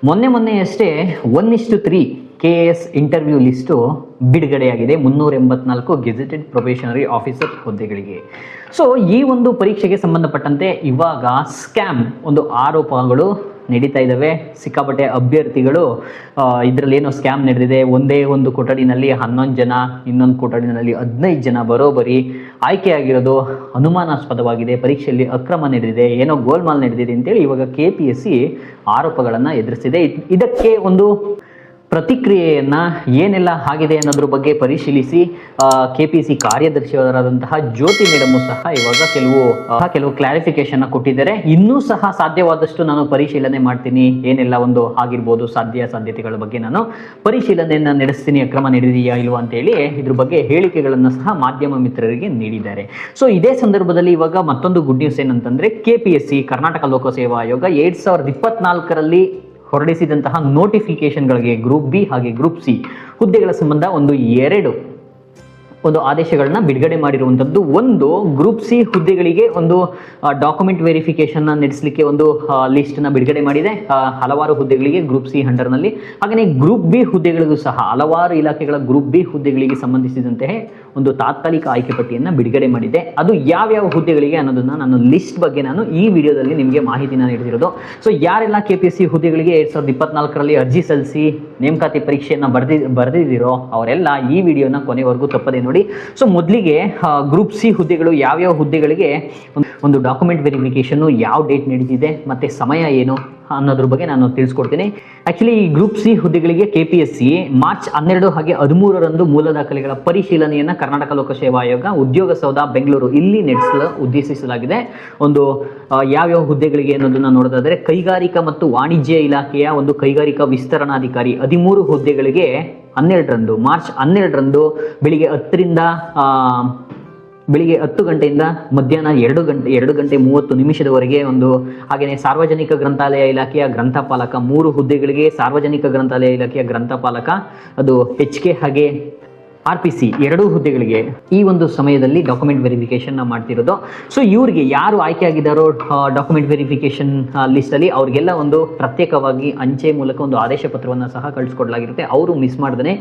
ಮೊನ್ನೆಯಷ್ಟೇ 1:3 KAS interview list ಬಿಡುಗಡೆಯಾಗಿದೆ 384 gazetted probationary officer ಹುದ್ದೆಗಳಿಗೆ. ಸೊ ಈ ಒಂದು ಪರೀಕ್ಷೆಗೆ ಸಂಬಂಧಪಟ್ಟಂತೆ ಇವಾಗ ಸ್ಕ್ಯಾಮ್ ಒಂದು ಆರೋಪಗಳು ನಡೀತಾ ಇದ್ದಾವೆ. ಸಿಕ್ಕಾಪಟ್ಟೆ ಅಭ್ಯರ್ಥಿಗಳು ಇದರಲ್ಲಿ ಏನೋ ಸ್ಕ್ಯಾಮ್ ನಡೆದಿದೆ, ಒಂದೇ ಒಂದು ಕೊಠಡಿನಲ್ಲಿ 11 ಜನ, ಇನ್ನೊಂದು ಕೊಠಡಿನಲ್ಲಿ 15 ಜನ ಬರೋಬರಿ ಆಯ್ಕೆಯಾಗಿರೋದು ಅನುಮಾನಾಸ್ಪದವಾಗಿದೆ, ಪರೀಕ್ಷೆಯಲ್ಲಿ ಅಕ್ರಮ ನಡೆದಿದೆ, ಏನೋ ಗೋಲ್ಮಾಲ್ ನಡೆದಿದೆ ಅಂತೇಳಿ ಇವಾಗ KPSC ಆರೋಪಗಳನ್ನು ಎದುರಿಸಿದೆ. ಇದಕ್ಕೆ ಒಂದು ಪ್ರತಿಕ್ರಿಯೆಯನ್ನ ಏನೆಲ್ಲ ಆಗಿದೆ ಅನ್ನೋದ್ರ ಬಗ್ಗೆ ಪರಿಶೀಲಿಸಿ KPSC ಕಾರ್ಯದರ್ಶಿಯವರಾದಂತಹ ಜ್ಯೋತಿ ಮೇಡಮ್ ಸಹ ಇವಾಗ ಕೆಲವು ಕ್ಲಾರಿಫಿಕೇಶನ್ ಕೊಟ್ಟಿದ್ದಾರೆ. ಇನ್ನೂ ಸಹ ಸಾಧ್ಯವಾದಷ್ಟು ನಾನು ಪರಿಶೀಲನೆ ಮಾಡ್ತೀನಿ, ಏನೆಲ್ಲ ಒಂದು ಆಗಿರ್ಬೋದು ಸಾಧ್ಯತೆಗಳ ಬಗ್ಗೆ ನಾನು ಪರಿಶೀಲನೆಯನ್ನ ನಡೆಸ್ತೀನಿ, ಅಕ್ರಮ ನಡೆದಿದೆಯಾ ಇಲ್ವಾ ಅಂತ ಹೇಳಿ ಇದ್ರ ಬಗ್ಗೆ ಹೇಳಿಕೆಗಳನ್ನು ಸಹ ಮಾಧ್ಯಮ ಮಿತ್ರರಿಗೆ ನೀಡಿದ್ದಾರೆ. ಸೊ ಇದೇ ಸಂದರ್ಭದಲ್ಲಿ ಇವಾಗ ಮತ್ತೊಂದು ಗುಡ್ ನ್ಯೂಸ್ ಏನಂತಂದ್ರೆ KPSC ಕರ್ನಾಟಕ ಲೋಕಸೇವಾ ಆಯೋಗ 2024ರಲ್ಲಿ ಹೊರಡಿಸಿದಂತಹ ನೋಟಿಫಿಕೇಶನ್ಗಳಿಗೆ ಗ್ರೂಪ್ ಬಿ ಹಾಗೆ ಗ್ರೂಪ್ ಸಿ ಹುದ್ದೆಗಳ ಸಂಬಂಧ ಒಂದು ಆದೇಶಗಳನ್ನ ಬಿಡುಗಡೆ ಮಾಡಿರುವಂಥದ್ದು. ಒಂದು ಗ್ರೂಪ್ ಸಿ ಹುದ್ದೆಗಳಿಗೆ ಒಂದು ಡಾಕ್ಯುಮೆಂಟ್ ವೆರಿಫಿಕೇಶನ್ ನಡೆಸಲಿಕ್ಕೆ ಒಂದು ಲಿಸ್ಟ್ ನ ಬಿಡುಗಡೆ ಮಾಡಿದೆ, ಹಲವಾರು ಹುದ್ದೆಗಳಿಗೆ ಗ್ರೂಪ್ ಸಿ ಅಂಡರ್ನಲ್ಲಿ. ಹಾಗೆಯೇ ಗ್ರೂಪ್ ಬಿ ಹುದ್ದೆಗಳಿಗೂ ಸಹ ಹಲವಾರು ಇಲಾಖೆಗಳ ಗ್ರೂಪ್ ಬಿ ಹುದ್ದೆಗಳಿಗೆ ಸಂಬಂಧಿಸಿದಂತೆ ಒಂದು ತಾತ್ಕಾಲಿಕ ಆಯ್ಕೆ ಪಟ್ಟಿಯನ್ನು ಬಿಡುಗಡೆ ಮಾಡಿದೆ. ಅದು ಯಾವ್ಯಾವ ಹುದ್ದೆಗಳಿಗೆ ಅನ್ನೋದನ್ನ ನಾನು ಲಿಸ್ಟ್ ಬಗ್ಗೆ ನಾನು ಈ ವಿಡಿಯೋದಲ್ಲಿ ನಿಮಗೆ ಮಾಹಿತಿನ ನೀಡಿರೋದು. ಸೊ ಯಾರೆಲ್ಲ KPSC ಹುದ್ದೆಗಳಿಗೆ 2024ರಲ್ಲಿ ಅರ್ಜಿ ಸಲ್ಲಿಸಿ ನೇಮಕಾತಿ ಪರೀಕ್ಷೆಯನ್ನು ಬರೆದಿದ್ದೀರೋ ಅವರೆಲ್ಲ ಈ ವಿಡಿಯೋನ ಕೊನೆವರೆಗೂ ತಪ್ಪದೆ ನೋಡಿ. ಸೊ ಮೊದಲಿಗೆ ಗ್ರೂಪ್ ಸಿ ಹುದ್ದೆಗಳು ಯಾವ್ಯಾವ ಹುದ್ದೆಗಳಿಗೆ ಒಂದು ಡಾಕ್ಯುಮೆಂಟ್ ವೆರಿಫಿಕೇಶನ್ ಯಾವ ಡೇಟ್ ನಡೀತಿದೆ ಮತ್ತೆ ಸಮಯ ಏನು ಅನ್ನೋದ್ರ ಬಗ್ಗೆ ನಾನು ತಿಳಿಸ್ಕೊಡ್ತೀನಿ. ಆಕ್ಚುಲಿ ಈ ಗ್ರೂಪ್ ಸಿ ಹುದ್ದೆಗಳಿಗೆ KPSC ಮಾರ್ಚ್ 12 ಹಾಗೆ 13ರಂದು ಮೂಲ ದಾಖಲೆಗಳ ಪರಿಶೀಲನೆಯನ್ನ ಕರ್ನಾಟಕ ಲೋಕಸೇವಾ ಆಯೋಗ ಉದ್ಯೋಗ ಸೌಧ ಬೆಂಗಳೂರು ಇಲ್ಲಿ ನಡೆಸಲು ಉದ್ದೇಶಿಸಲಾಗಿದೆ. ಒಂದು ಯಾವ್ಯಾವ ಹುದ್ದೆಗಳಿಗೆ ಅನ್ನೋದನ್ನ ನೋಡೋದಾದ್ರೆ ಕೈಗಾರಿಕಾ ಮತ್ತು ವಾಣಿಜ್ಯ ಇಲಾಖೆಯ ಒಂದು ಕೈಗಾರಿಕಾ ವಿಸ್ತರಣಾಧಿಕಾರಿ 13 ಹುದ್ದೆಗಳಿಗೆ ಮಾರ್ಚ್ 12ರಂದು ಬೆಳಿಗ್ಗೆ 10 ಗಂಟೆಯಿಂದ ಮಧ್ಯಾಹ್ನ 2 ಗಂಟೆ 30 ನಿಮಿಷದವರೆಗೆ ಹಾಗೆಯೇ ಸಾರ್ವಜನಿಕ ಗ್ರಂಥಾಲಯ ಇಲಾಖೆಯ ಗ್ರಂಥಪಾಲಕ 3 ಹುದ್ದೆಗಳಿಗೆ ಸಾರ್ವಜನಿಕ ಗ್ರಂಥಾಲಯ ಇಲಾಖೆಯ ಗ್ರಂಥಪಾಲಕ ಅದು HK ಹಾಗೆ RPC 2 ಹುದ್ದೆಗಳಿಗೆ ಈ ಒಂದು ಸಮಯದಲ್ಲಿ ಡಾಕ್ಯುಮೆಂಟ್ ವೆರಿಫಿಕೇಶನ್ ಮಾಡ್ತಿರೋದು. ಸೊ ಇವ್ರಿಗೆ ಯಾರು ಆಯ್ಕೆ ಆಗಿದ್ದಾರೋ ಡಾಕ್ಯುಮೆಂಟ್ ವೆರಿಫಿಕೇಶನ್ ಲಿಸ್ಟ್ ಅಲ್ಲಿ ಅವ್ರಿಗೆಲ್ಲ ಒಂದು ಪ್ರತ್ಯೇಕವಾಗಿ ಅಂಚೆ ಮೂಲಕ ಒಂದು ಆದೇಶ ಪತ್ರವನ್ನು ಸಹ ಕಳಿಸ್ಕೊಡ್ಲಾಗಿರುತ್ತೆ. ಅವರು ಮಿಸ್ ಮಾಡ್ದೇ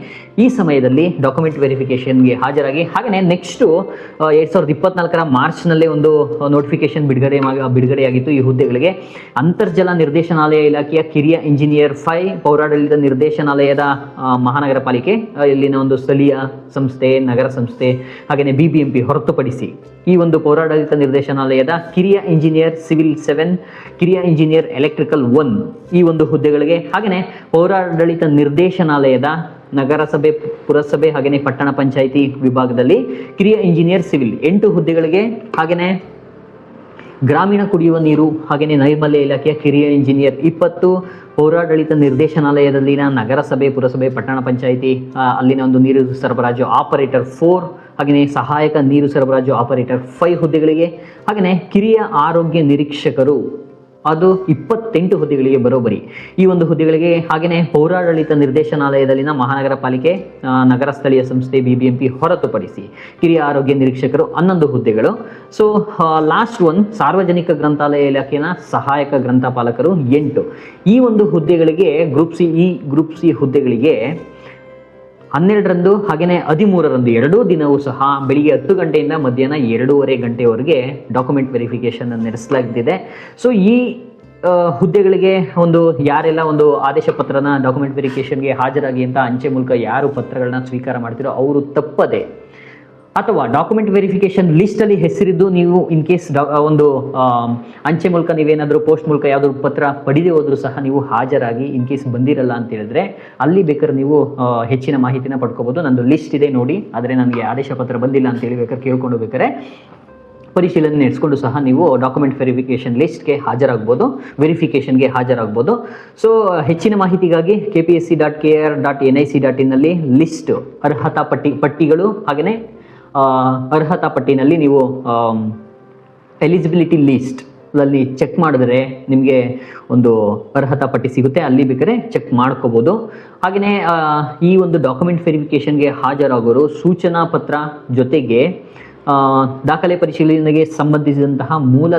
ಈ ಸಮಯದಲ್ಲಿ ಡಾಕ್ಯುಮೆಂಟ್ ವೆರಿಫಿಕೇಶನ್ಗೆ ಹಾಜರಾಗಿ, ಹಾಗೆಯೇ ನೆಕ್ಸ್ಟ್ 2024ರ ಮಾರ್ಚ್ನಲ್ಲೇ ಒಂದು ನೋಟಿಫಿಕೇಶನ್ ಬಿಡುಗಡೆಯಾಗಿತ್ತು ಈ ಹುದ್ದೆಗಳಿಗೆ. ಅಂತರ್ಜಲ ನಿರ್ದೇಶನಾಲಯ ಇಲಾಖೆಯ ಕಿರಿಯ ಇಂಜಿನಿಯರ್ 5 ಪೌರಾಡಳಿತ ನಿರ್ದೇಶನಾಲಯದ ಮಹಾನಗರ ಪಾಲಿಕೆ ಇಲ್ಲಿನ ಒಂದು ಸ್ಥಳೀಯ ಸಂಸ್ಥೆ, ನಗರ ಸಂಸ್ಥೆ ಹಾಗೆಯೇ BBMP ಹೊರತುಪಡಿಸಿ ಈ ಒಂದು ಪೌರಾಡಳಿತ ನಿರ್ದೇಶನಾಲಯದ ಕಿರಿಯ ಇಂಜಿನಿಯರ್ ಸಿವಿಲ್ 7, ಕಿರಿಯ ಇಂಜಿನಿಯರ್ ಎಲೆಕ್ಟ್ರಿಕಲ್ 1 ಈ ಒಂದು ಹುದ್ದೆಗಳಿಗೆ, ಹಾಗೆಯೇ ಪೌರಾಡಳಿತ ನಿರ್ದೇಶನಾಲಯದ ನಗರಸಭೆ, ಪುರಸಭೆ ಹಾಗೆಯೇ ಪಟ್ಟಣ ಪಂಚಾಯಿತಿ ವಿಭಾಗದಲ್ಲಿ ಕಿರಿಯ ಇಂಜಿನಿಯರ್ ಸಿವಿಲ್ 8 ಹುದ್ದೆಗಳಿಗೆ, ಹಾಗೆಯೇ ಗ್ರಾಮೀಣ ಕುಡಿಯುವ ನೀರು ಹಾಗೆಯೇ ನೈರ್ಮಲ್ಯ ಇಲಾಖೆಯ ಕಿರಿಯ ಇಂಜಿನಿಯರ್ 20, ಪೌರಾಡಳಿತ ನಿರ್ದೇಶನಾಲಯದಲ್ಲಿನ ನಗರಸಭೆ, ಪುರಸಭೆ, ಪಟ್ಟಣ ಪಂಚಾಯಿತಿ ಅಲ್ಲಿನ ಒಂದು ನೀರು ಸರಬರಾಜು ಆಪರೇಟರ್ 4 ಹಾಗೆಯೇ ಸಹಾಯಕ ನೀರು ಸರಬರಾಜು ಆಪರೇಟರ್ 5 ಹುದ್ದೆಗಳಿಗೆ, ಹಾಗೆಯೇ ಕಿರಿಯ ಆರೋಗ್ಯ ನಿರೀಕ್ಷಕರು ಅದು 28 ಹುದ್ದೆಗಳಿಗೆ ಬರೋಬರಿ ಈ ಒಂದು ಹುದ್ದೆಗಳಿಗೆ, ಹಾಗೆಯೇ ಪೌರಾಡಳಿತ ನಿರ್ದೇಶನಾಲಯದಲ್ಲಿನ ಮಹಾನಗರ ಪಾಲಿಕೆ, ನಗರ ಸ್ಥಳೀಯ ಸಂಸ್ಥೆ BBMP ಹೊರತುಪಡಿಸಿ ಕಿರಿಯ ಆರೋಗ್ಯ ನಿರೀಕ್ಷಕರು 11 ಹುದ್ದೆಗಳು. ಸೊ ಲಾಸ್ಟ್ ಒನ್ ಸಾರ್ವಜನಿಕ ಗ್ರಂಥಾಲಯ ಇಲಾಖೆಯ ಸಹಾಯಕ ಗ್ರಂಥಪಾಲಕರು 8 ಈ ಒಂದು ಹುದ್ದೆಗಳಿಗೆ ಗ್ರೂಪ್ ಸಿ ಹುದ್ದೆಗಳಿಗೆ 12ರಂದು ಹಾಗೆಯೇ 13ರಂದು 2 ದಿನವೂ ಸಹ ಬೆಳಿಗ್ಗೆ 10 ಗಂಟೆಯಿಂದ ಮಧ್ಯಾಹ್ನ 2:30 ಗಂಟೆವರೆಗೆ ಡಾಕ್ಯುಮೆಂಟ್ ವೆರಿಫಿಕೇಶನ್ ನಡೆಸಲಾಗುತ್ತಿದೆ. ಸೊ ಈ ಹುದ್ದೆಗಳಿಗೆ ಯಾರೆಲ್ಲ ಒಂದು ಆದೇಶ ಪತ್ರನ ಡಾಕ್ಯುಮೆಂಟ್ ವೆರಿಫಿಕೇಶನ್ಗೆ ಹಾಜರಾಗಿ ಅಂತ ಅಂಚೆ ಮೂಲಕ ಯಾರು ಪತ್ರಗಳನ್ನ ಸ್ವೀಕಾರ ಮಾಡ್ತಿರೋ ಅವರು ತಪ್ಪದೆ, ಅಥವಾ ಡಾಕ್ಯುಮೆಂಟ್ ವೆರಿಫಿಕೇಶನ್ ಲಿಸ್ಟ್ ಅಲ್ಲಿ ಹೆಸರಿದ್ದು ನೀವು ಇನ್ ಕೇಸ್ ಒಂದು ಅಂಚೆ ಮೂಲಕ ನೀವೇನಾದರೂ ಪೋಸ್ಟ್ ಮೂಲಕ ಯಾವ್ದಾದ್ರು ಪತ್ರ ಪಡೆದೇ ಹೋದ್ರೂ ಸಹ ನೀವು ಹಾಜರಾಗಿ ಇನ್ ಕೇಸ್ ಬಂದಿರಲ್ಲ ಅಂತ ಹೇಳಿದ್ರೆ ಅಲ್ಲಿ ಬೇಕಾದ್ರೆ ನೀವು ಹೆಚ್ಚಿನ ಮಾಹಿತಿನ ಪಡ್ಕೋಬಹುದು. ನಂದು ಲಿಸ್ಟ್ ಇದೆ ನೋಡಿ, ಆದರೆ ನನಗೆ ಆದೇಶ ಪತ್ರ ಬಂದಿಲ್ಲ ಅಂತ ಹೇಳಿ ಬೇಕಾದ್ರೆ ಕೇಳ್ಕೊಂಡು ಬೇಕಾದ್ರೆ ಪರಿಶೀಲನೆ ನಡೆಸಿಕೊಂಡು ಸಹ ನೀವು ಡಾಕ್ಯುಮೆಂಟ್ ವೆರಿಫಿಕೇಶನ್ಗೆ ಹಾಜರಾಗಬಹುದು. ಸೊ ಹೆಚ್ಚಿನ ಮಾಹಿತಿಗಾಗಿ kpsc.kr.nic.in ನಲ್ಲಿ ಲಿಸ್ಟ್ ಅರ್ಹತಾ ಪಟ್ಟಿಗಳು ಹಾಗೆಯೇ ಅರ್ಹತಾ ಪಟ್ಟಿನಲ್ಲಿ ನೀವು ಎಲಿಜಿಬಿಲಿಟಿ ಲಿಸ್ಟ್ ಅಲ್ಲಿ ಚೆಕ್ ಮಾಡಿದ್ರೆ ನಿಮಗೆ ಒಂದು ಅರ್ಹತಾ ಪಟ್ಟಿ ಸಿಗುತ್ತೆ, ಅಲ್ಲಿ ಬೇಕಾದ್ರೆ ಚೆಕ್ ಮಾಡ್ಕೋಬಹುದು. ಹಾಗೆಯೇ ಈ ಒಂದು ಡಾಕ್ಯುಮೆಂಟ್ ವೆರಿಫಿಕೇಶನ್ಗೆ ಹಾಜರಾಗೋರು ಸೂಚನಾ ಪತ್ರ ಜೊತೆಗೆ ದಾಖಲೆ ಪರಿಶೀಲನೆಗೆ ಸಂಬಂಧಿಸಿದಂತಹ ಮೂಲ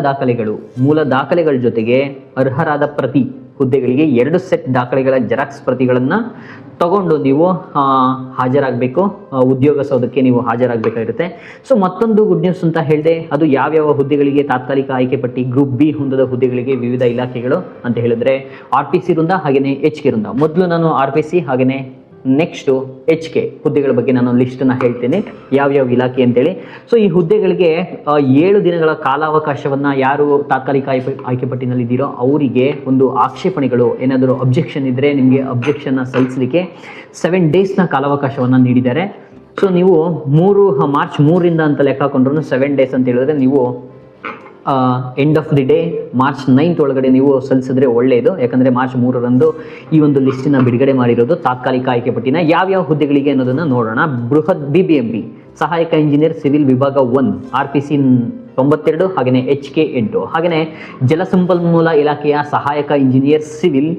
ದಾಖಲೆಗಳ ಜೊತೆಗೆ ಅರ್ಹರಾದ ಪ್ರತಿ ಹುದ್ದೆಗಳಿಗೆ 2 ಸೆಟ್ ದಾಖಲೆಗಳ ಜೆರಾಕ್ಸ್ ಪ್ರತಿಗಳನ್ನು ತಗೊಂಡು ನೀವು ಹಾಜರಾಗಬೇಕು, ಉದ್ಯೋಗ ಸೌಧಕ್ಕೆ ನೀವು ಹಾಜರಾಗಬೇಕಾಗಿರುತ್ತೆ. ಸೊ ಮತ್ತೊಂದು ಗುಡ್ ನ್ಯೂಸ್ ಅಂತ ಹೇಳಿದೆ, ಅದು ಯಾವ್ಯಾವ ಹುದ್ದೆಗಳಿಗೆ ತಾತ್ಕಾಲಿಕ ಆಯ್ಕೆ ಪಟ್ಟಿ ಗ್ರೂಪ್ ಬಿ ಹೊಂದದ ಹುದ್ದೆಗಳಿಗೆ ವಿವಿಧ ಇಲಾಖೆಗಳು ಅಂತ ಹೇಳಿದ್ರೆ RPC ವೃಂದ ಹಾಗೆಯೇ HK ವೃಂದ. ಮೊದಲು ನಾನು RPC ಹಾಗೆಯೇ ನೆಕ್ಸ್ಟು HK ಹುದ್ದೆಗಳ ಬಗ್ಗೆ ನಾನು ಲಿಸ್ಟನ್ನು ಹೇಳ್ತೇನೆ ಯಾವ್ಯಾವ ಇಲಾಖೆ ಅಂತೇಳಿ. ಸೊ ಈ ಹುದ್ದೆಗಳಿಗೆ 7 ದಿನಗಳ ಕಾಲಾವಕಾಶವನ್ನು ಯಾರು ತಾತ್ಕಾಲಿಕ ಆಯ್ಕೆ ಪಟ್ಟಿನಲ್ಲಿದ್ದೀರೋ ಅವರಿಗೆ ಒಂದು ಆಕ್ಷೇಪಣೆಗಳು ಏನಾದರೂ ಅಬ್ಜೆಕ್ಷನ್ ಇದ್ದರೆ ನಿಮಗೆ ಅಬ್ಜೆಕ್ಷನ್ನ ಸಲ್ಲಿಸಲಿಕ್ಕೆ 7 ಡೇಸ್ನ ಕಾಲಾವಕಾಶವನ್ನು ನೀಡಿದ್ದಾರೆ. ಸೊ ನೀವು ಮಾರ್ಚ್ 3ರಿಂದ ಅಂತ ಲೆಕ್ಕ ಹಾಕೊಂಡ್ರು 7 ಡೇಸ್ ಅಂತ ಹೇಳಿದ್ರೆ ನೀವು end of the day March 9th ಒಳಗಡೆ ನೀವು ಸಲ್ಲಿಸಿದ್ರೆ ಒಳ್ಳೆಯದು. ಯಾಕಂದರೆ ಮಾರ್ಚ್ 3ರಂದು ಈ ಒಂದು ಲಿಸ್ಟಿನ ಬಿಡುಗಡೆ ಮಾಡಿರೋದು ತಾತ್ಕಾಲಿಕ ಆಯ್ಕೆ ಪಟ್ಟಿನ. ಯಾವ್ಯಾವ ಹುದ್ದೆಗಳಿಗೆ ಅನ್ನೋದನ್ನು ನೋಡೋಣ. ಬೃಹತ್ BBMP ಸಹಾಯಕ ಇಂಜಿನಿಯರ್ ಸಿವಿಲ್ ವಿಭಾಗ 1 RPC 92 ಹಾಗೆಯೇ HK 8. ಹಾಗೆಯೇ ಜಲಸಂಪನ್ಮೂಲ ಇಲಾಖೆಯ ಸಹಾಯಕ ಇಂಜಿನಿಯರ್ ಸಿವಿಲ್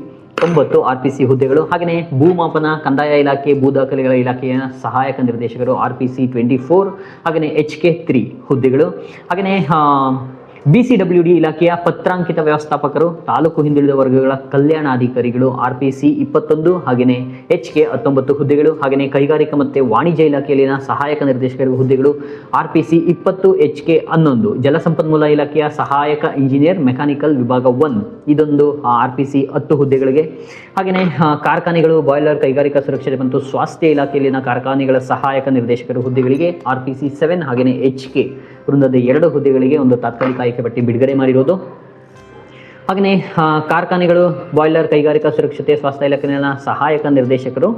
90 RPC ಹುದ್ದೆಗಳು. ಹಾಗೆಯೇ ಭೂಮಾಪನ ಕಂದಾಯ ಇಲಾಖೆ ಭೂ ದಾಖಲೆಗಳ ಇಲಾಖೆಯ ಸಹಾಯಕ ನಿರ್ದೇಶಕರು RPC 24 ಹಾಗೆಯೇ HK 3 ಹುದ್ದೆಗಳು. ಹಾಗೆಯೇ BCWD ಇಲಾಖೆಯ ಪತ್ರಾಂಕಿತ ವ್ಯವಸ್ಥಾಪಕರು ತಾಲೂಕು ಹಿಂದುಳಿದ ವರ್ಗಗಳ ಕಲ್ಯಾಣಾಧಿಕಾರಿಗಳು RPC 21 ಹಾಗೆಯೇ HK 19 ಹುದ್ದೆಗಳು. ಹಾಗೆಯೇ ಕೈಗಾರಿಕಾ ಮತ್ತು ವಾಣಿಜ್ಯ ಇಲಾಖೆಯಲ್ಲಿನ ಸಹಾಯಕ ನಿರ್ದೇಶಕರ ಹುದ್ದೆಗಳು RPC 20 HK 11. ಜಲಸಂಪನ್ಮೂಲ ಇಲಾಖೆಯ ಸಹಾಯಕ ಇಂಜಿನಿಯರ್ ಮೆಕ್ಯಾನಿಕಲ್ ವಿಭಾಗ 1 ಇದೊಂದು RPC 10 ಹುದ್ದೆಗಳಿಗೆ. ಹಾಗೆಯೇ ಕಾರ್ಖಾನೆಗಳು ಬಾಯ್ಲರ್ ಕೈಗಾರಿಕಾ ಸುರಕ್ಷತೆ ಮತ್ತು ಸ್ವಾಸ್ಥ್ಯ ಇಲಾಖೆಯಲ್ಲಿನ ಕಾರ್ಖಾನೆಗಳ ಸಹಾಯಕ ನಿರ್ದೇಶಕರ ಹುದ್ದೆಗಳಿಗೆ RPC 7 ಹಾಗೆಯೇ HK ವೃಂದದ 2 ಹುದ್ದೆಗಳಿಗೆ ಒಂದು ತಾತ್ಕಾಲಿಕ ಆಯ್ಕೆ ಪಟ್ಟಿ ಬಿಡುಗಡೆ ಮಾಡಿರೋದು. ಹಾಗೆಯೇ ಕಾರ್ಖಾನೆಗಳು ಬಾಯ್ಲರ್ ಕೈಗಾರಿಕಾ ಸುರಕ್ಷತೆ ಸ್ವಾಸ್ಥ್ಯ ಇಲಾಖೆಯ ಸಹಾಯಕ ನಿರ್ದೇಶಕರು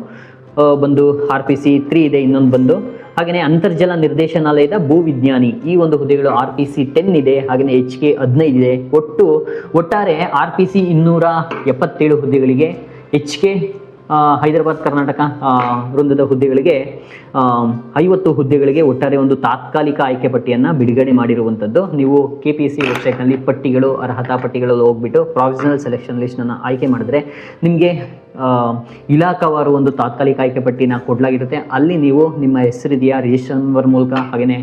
ಬಂದು RPC 3 ಇದೆ ಇನ್ನೊಂದು ಬಂದು. ಹಾಗೆಯೇ ಅಂತರ್ಜಲ ನಿರ್ದೇಶನಾಲಯದ ಭೂವಿಜ್ಞಾನಿ ಈ ಒಂದು ಹುದ್ದೆಗಳು RPC 10 ಇದೆ. ಹಾಗೆಯೇ HK 15 ಇದೆ. ಒಟ್ಟಾರೆ RPC 277 ಹುದ್ದೆಗಳಿಗೆ, HK ಹೈದರಾಬಾದ್ ಕರ್ನಾಟಕ ವೃಂದದ ಹುದ್ದೆಗಳಿಗೆ 50 ಹುದ್ದೆಗಳಿಗೆ ಒಟ್ಟಾರೆ ಒಂದು ತಾತ್ಕಾಲಿಕ ಆಯ್ಕೆ ಪಟ್ಟಿಯನ್ನು ಬಿಡುಗಡೆ ಮಾಡಿರುವಂಥದ್ದು. ನೀವು KPSC ವೆಬ್ಸೈಟ್ನಲ್ಲಿ ಪಟ್ಟಿಗಳು ಅರ್ಹತಾ ಪಟ್ಟಿಗಳಲ್ಲಿ ಹೋಗ್ಬಿಟ್ಟು ಪ್ರಾವಿಷನಲ್ ಸೆಲೆಕ್ಷನ್ ಲಿಸ್ಟನ್ನು ಆಯ್ಕೆ ಮಾಡಿದ್ರೆ ನಿಮಗೆ ಇಲಾಖಾವಾರು ಒಂದು ತಾತ್ಕಾಲಿಕ ಆಯ್ಕೆ ಪಟ್ಟಿನ ಕೊಡಲಾಗಿರುತ್ತೆ. ಅಲ್ಲಿ ನೀವು ನಿಮ್ಮ ಹೆಸರಿದೆಯಾ ರಿಜಿಸ್ಟ್ರೇಷನ್ ನಂಬರ್ ಮೂಲಕ ಹಾಗೆಯೇ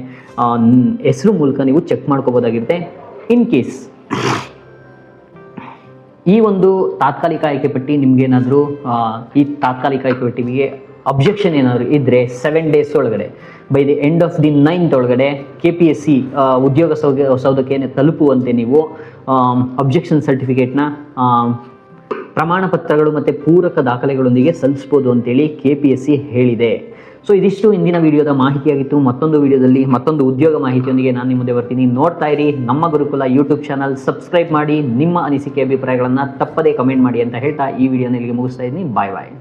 ಹೆಸರು ಮೂಲಕ ನೀವು ಚೆಕ್ ಮಾಡ್ಕೋಬೋದಾಗಿರುತ್ತೆ. ಇನ್ ಕೇಸ್ ಈ ಒಂದು ತಾತ್ಕಾಲಿಕ ಆಯ್ಕೆ ಪಟ್ಟಿ ನಿಮ್ಗೇನಾದರೂ ಈ ತಾತ್ಕಾಲಿಕ ಆಯ್ಕೆ ಪಟ್ಟಿಗೆ ಅಬ್ಜೆಕ್ಷನ್ ಏನಾದರೂ ಇದ್ದರೆ 7 ಡೇಸ್ ಒಳಗಡೆ by the end of the 9th ಒಳಗಡೆ KPSC ಉದ್ಯೋಗ ಸೌಧಕ್ಕೆ ತಲುಪುವಂತೆ ನೀವು ಅಬ್ಜೆಕ್ಷನ್ ಸರ್ಟಿಫಿಕೇಟ್ನ ಪ್ರಮಾಣ ಪತ್ರಗಳು ಮತ್ತು ಪೂರಕ ದಾಖಲೆಗಳೊಂದಿಗೆ ಸಲ್ಲಿಸ್ಬೋದು ಅಂತೇಳಿ KPSC ಹೇಳಿದೆ. ಸೊ ಇದಿಷ್ಟು ಇಂದಿನ ವಿಡಿಯೋದ ಮಾಹಿತಿಯಾಗಿತ್ತು. ಮತ್ತೊಂದು ವಿಡಿಯೋದಲ್ಲಿ ಮತ್ತೊಂದು ಉದ್ಯೋಗ ಮಾಹಿತಿಯೊಂದಿಗೆ ನಾನು ನಿಮ್ಮ ಮುಂದೆ ಬರ್ತೀನಿ. ನೋಡ್ತಾ ಇರಿ ನಮ್ಮ ಗುರುಕುಲ ಯೂಟ್ಯೂಬ್ ಚಾನಲ್. ಸಬ್ಸ್ಕ್ರೈಬ್ ಮಾಡಿ, ನಿಮ್ಮ ಅನಿಸಿಕೆ ಅಭಿಪ್ರಾಯಗಳನ್ನು ತಪ್ಪದೇ ಕಮೆಂಟ್ ಮಾಡಿ ಅಂತ ಹೇಳ್ತಾ ಈ ವಿಡಿಯೋನ ಇಲ್ಲಿಗೆ ಮುಗಿಸ್ತಾ ಇದ್ದೀನಿ. ಬಾಯ್ ಬಾಯ್.